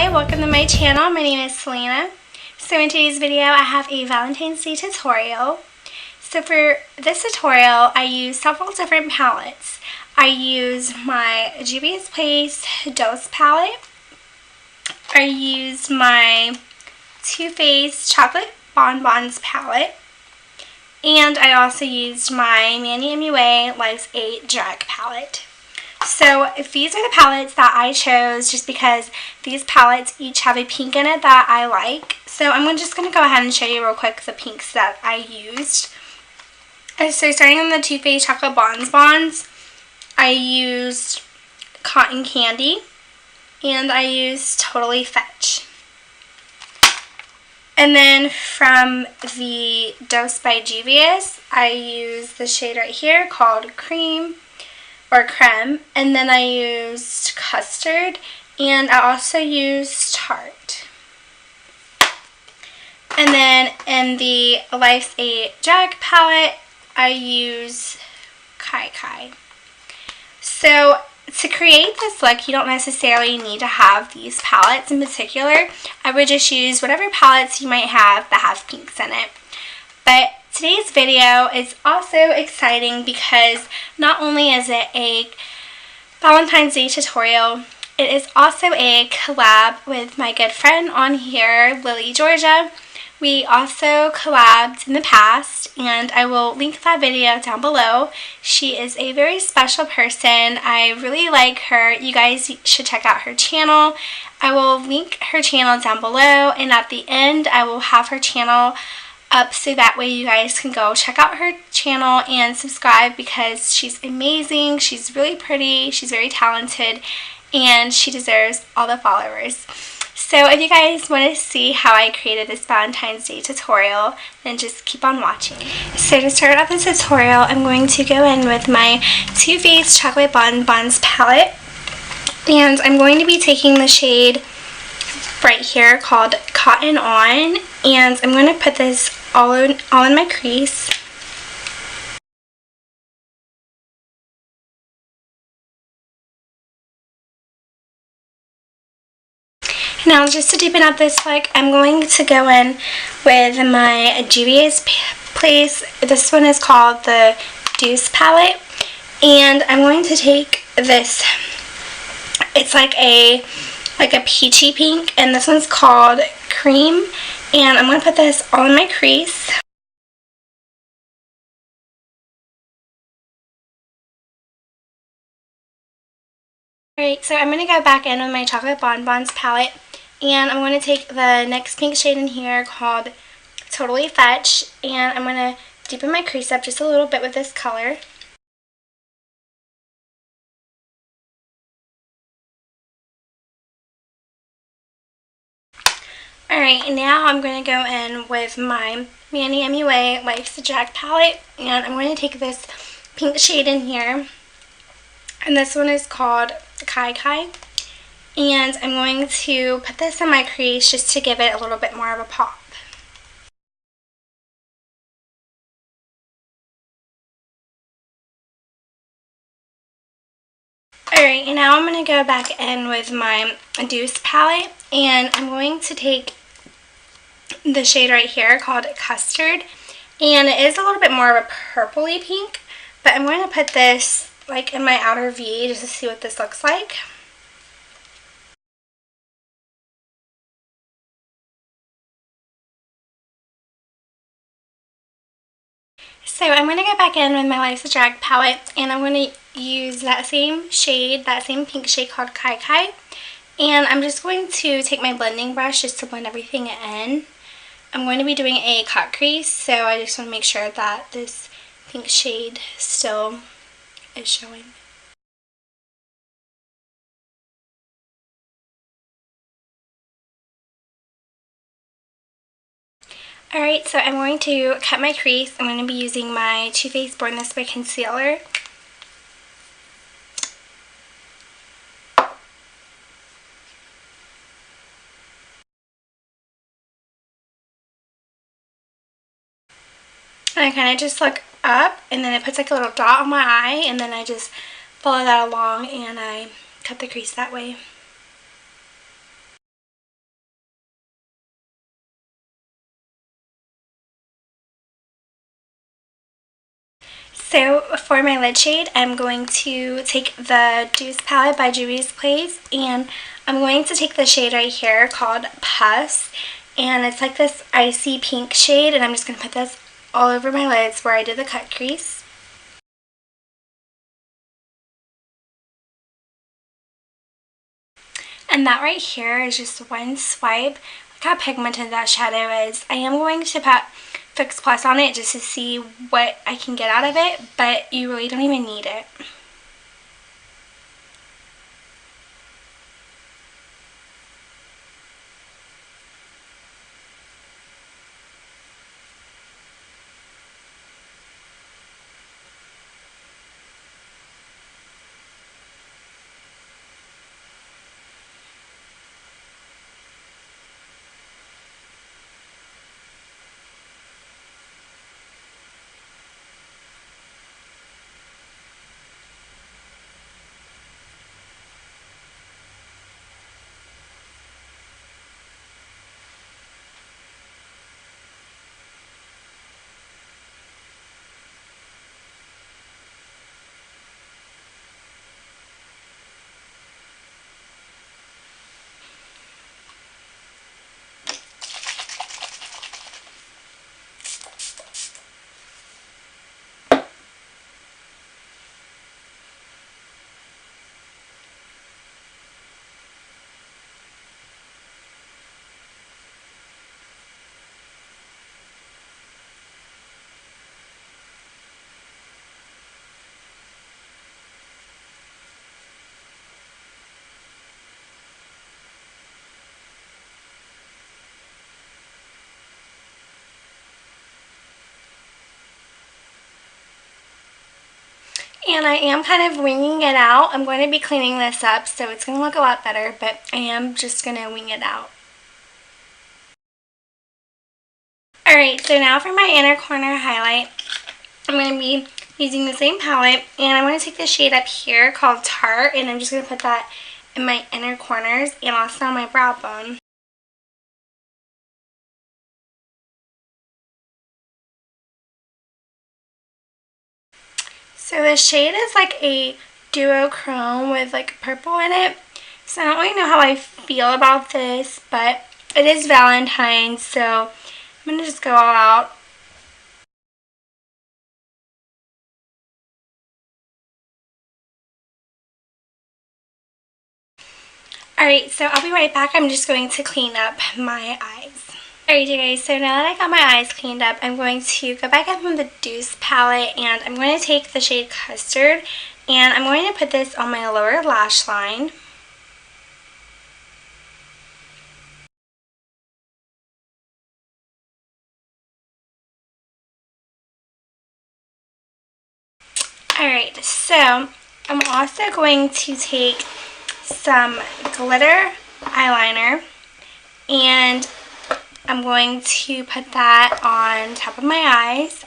Hi, welcome to my channel. My name is Selena. So in today's video I have a Valentine's Day tutorial. So for this tutorial I use several different palettes. I use my Juvia's Place Dose palette. I use my Too Faced Chocolate Bonbons palette. And I also used my Manny MUA Life's 8 Drag palette. So these are the palettes that I chose just because these palettes each have a pink in it that I like. So I'm just going to go ahead and show you real quick the pinks that I used. So starting on the Too Faced Chocolate Bonbons, I used Cotton Candy and I used Totally Fetch. And then from the Dose by Juvia's, I used the shade right here called Cream. And then I used Custard, and I also used Tart. And then in the Life's 8 Drag palette, I use Kai Kai. So to create this look, you don't necessarily need to have these palettes in particular. I would just use whatever palettes you might have that have pinks in it. But today's video is also exciting because not only is it a Valentine's Day tutorial, it is also a collab with my good friend on here, Lily Georgia. We also collabed in the past, and I will link that video down below. She is a very special person. I really like her. You guys should check out her channel. I will link her channel down below, and at the end I will have her channel up so that way you guys can go check out her channel and subscribe because she's amazing, she's really pretty, she's very talented, and she deserves all the followers. So if you guys want to see how I created this Valentine's Day tutorial, then just keep on watching. So to start off the tutorial, I'm going to go in with my Too Faced Chocolate Bonbons palette, and I'm going to be taking the shade right here called Cotton On, and I'm going to put this all in my crease. Now just to deepen up this look, I'm going to go in with my Juvia's Place. This one is called the Deuce palette, and I'm going to take this, it's like a peachy pink, and this one's called Cream, and I'm going to put this all in my crease. Alright, so I'm going to go back in with my Chocolate Bonbons palette, and I'm going to take the next pink shade in here called Totally Fetch, and I'm going to deepen my crease up just a little bit with this color. Alright, now I'm going to go in with my Manny MUA Life's Drag palette, and I'm going to take this pink shade in here, and this one is called Kai Kai, and I'm going to put this in my crease just to give it a little bit more of a pop. Alright, and now I'm going to go back in with my Deuce palette, and I'm going to take the shade right here called Custard, and it is a little bit more of a purpley pink, but I'm going to put this like in my outer V just to see what this looks like. So I'm going to go back in with my Life's Drag palette, and I'm going to use that same shade, that same pink shade called Kai Kai, and I'm just going to take my blending brush just to blend everything in. I'm going to be doing a cut crease, so I just want to make sure that this pink shade still is showing. Alright, so I'm going to cut my crease. I'm going to be using my Too Faced Born This Way concealer. And I kind of just look up, and then it puts like a little dot on my eye, and then I just follow that along and I cut the crease that way. So for my lid shade, I'm going to take the Deuce palette by Juvia's Place, and I'm going to take the shade right here called Puss, and it's like this icy pink shade, and I'm just going to put this all over my lids where I did the cut crease. And that right here is just one swipe. Look how pigmented that shadow is. I am going to put Fix Plus on it just to see what I can get out of it, but you really don't even need it. And I am kind of winging it out. I'm going to be cleaning this up, so it's going to look a lot better, but I am just going to wing it out. Alright, so now for my inner corner highlight, I'm going to be using the same palette, and I'm going to take the shade up here called Tart, and I'm just going to put that in my inner corners and also on my brow bone. So the shade is like a duochrome with like purple in it. So I don't really know how I feel about this, but it is Valentine, so I'm going to just go all out. Alright, so I'll be right back. I'm just going to clean up my eyes. Alright you guys, so now that I got my eyes cleaned up, I'm going to go back in from the Deuce palette, and I'm going to take the shade Custard, and I'm going to put this on my lower lash line. Alright, so I'm also going to take some glitter eyeliner, and I'm going to put that on top of my eyes.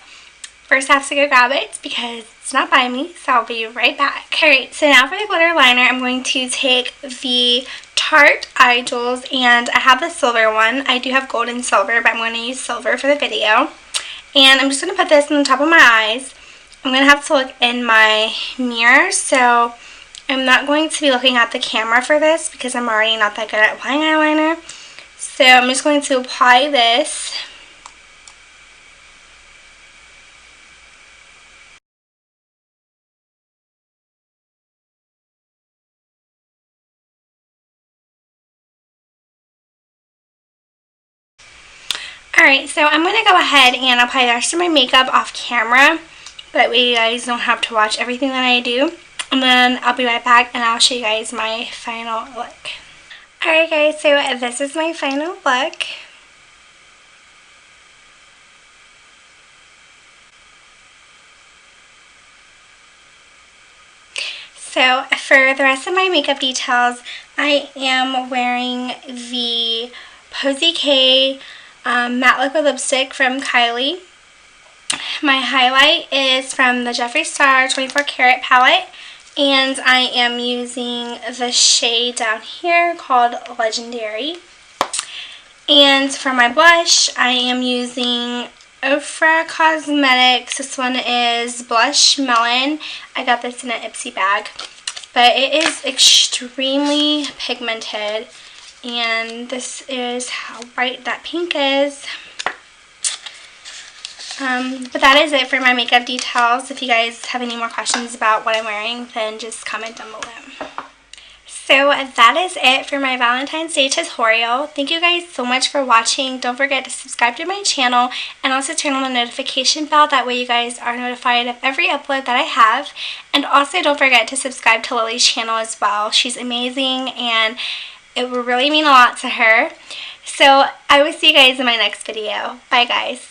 First I have to go grab it because it's not by me, so I'll be right back. Alright, so now for the glitter liner, I'm going to take the Tarte Eye Jewels, and I have the silver one. I do have gold and silver, but I'm going to use silver for the video. And I'm just going to put this on the top of my eyes. I'm going to have to look in my mirror, so I'm not going to be looking at the camera for this because I'm already not that good at applying eyeliner. So I'm just going to apply this. Alright, so I'm going to go ahead and apply the rest of my makeup off camera. That way you guys don't have to watch everything that I do. And then I'll be right back and I'll show you guys my final look. Alright guys, so this is my final look. So for the rest of my makeup details, I am wearing the Posy K matte liquid lipstick from Kylie. My highlight is from the Jeffree Star 24 Karat palette, and I am using the shade down here called Legendary. And for my blush, I am using Ofra Cosmetics. This one is Blush Melon. I got this in an Ipsy bag. But it is extremely pigmented. And this is how bright that pink is. But that is it for my makeup details. If you guys have any more questions about what I'm wearing, then just comment down below. So that is it for my Valentine's Day tutorial. Thank you guys so much for watching. Don't forget to subscribe to my channel and also turn on the notification bell. That way you guys are notified of every upload that I have. And also don't forget to subscribe to Lily's channel as well. She's amazing and it will really mean a lot to her. So I will see you guys in my next video. Bye guys.